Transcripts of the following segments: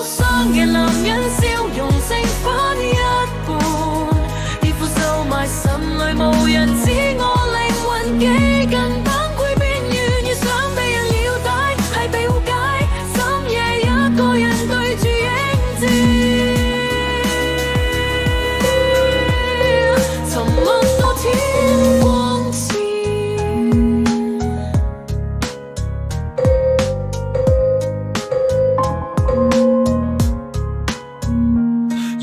傷嘅男人，笑容剩返一半，跌苦收埋心裏，無人知我靈魂幾近崩潰邊緣，越想被人了解，係被誤解，深夜一個人對住影子，沉默到天光前。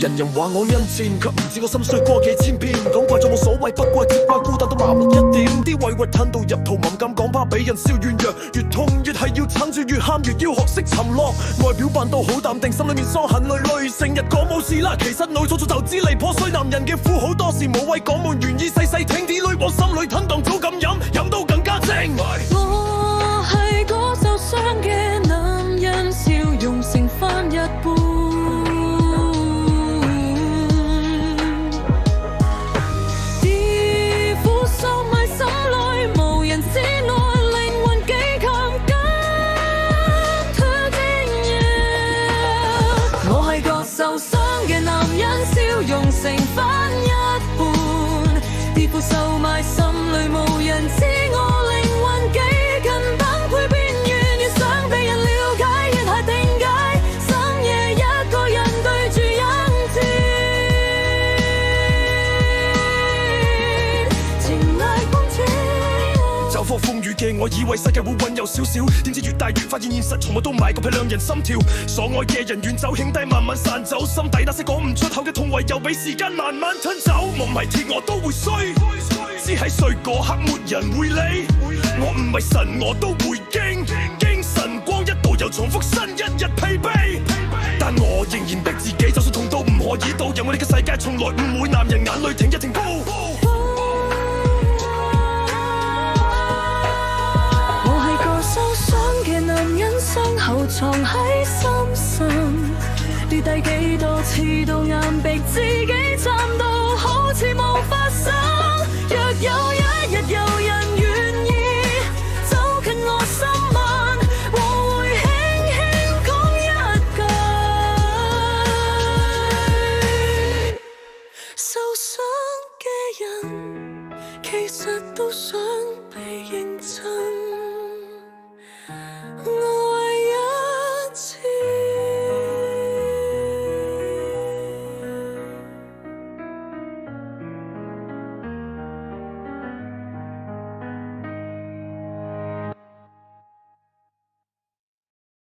人人話我恩賤，卻唔知我心碎過幾千遍。講怪咗冇所謂，不過結quả孤單到麻木一點。啲委屈吞到入肚，唔敢講怕俾人笑軟弱，越痛越係要撐住，越喊越要學識沉落。外表扮到好淡定，心裏面傷痕累累。成日講冇事啦，其實內早就支離破碎。男人嘅苦好多時無謂講，冇願意細細聽啲淚往心裏吞當早咁飲，飲到更加精。我係個受傷嘅男人，笑容剩返一半。受傷嘅男人，笑容剩返一半，跌苦收埋心裏，無人知我靈魂幾近崩潰邊緣，越想被人了解，越係定解，深夜一個人對住影子，情愛公主。走火風雨嘅我，以為世界會溫柔少少，點知越大越發現現實從來都買個批量人心跳。所愛嘅人遠走，輕低慢慢散走，心底那些講唔出口嘅痛，唯有俾時間慢慢吞走。我唔係鐵，我都會衰，只係衰嗰刻沒人會理。我唔係神，我都會驚，驚神光一度又重複新一日疲憊。但我仍然逼自己，就算痛到唔可以到，因為呢個世界從來唔會男人眼淚停一停。傷口藏喺心上，跌低幾多次都硬逼自己站到好似冇發生。若有一日有人願意走近我心晚，我會輕輕講一句，受傷嘅人其實都想被認真。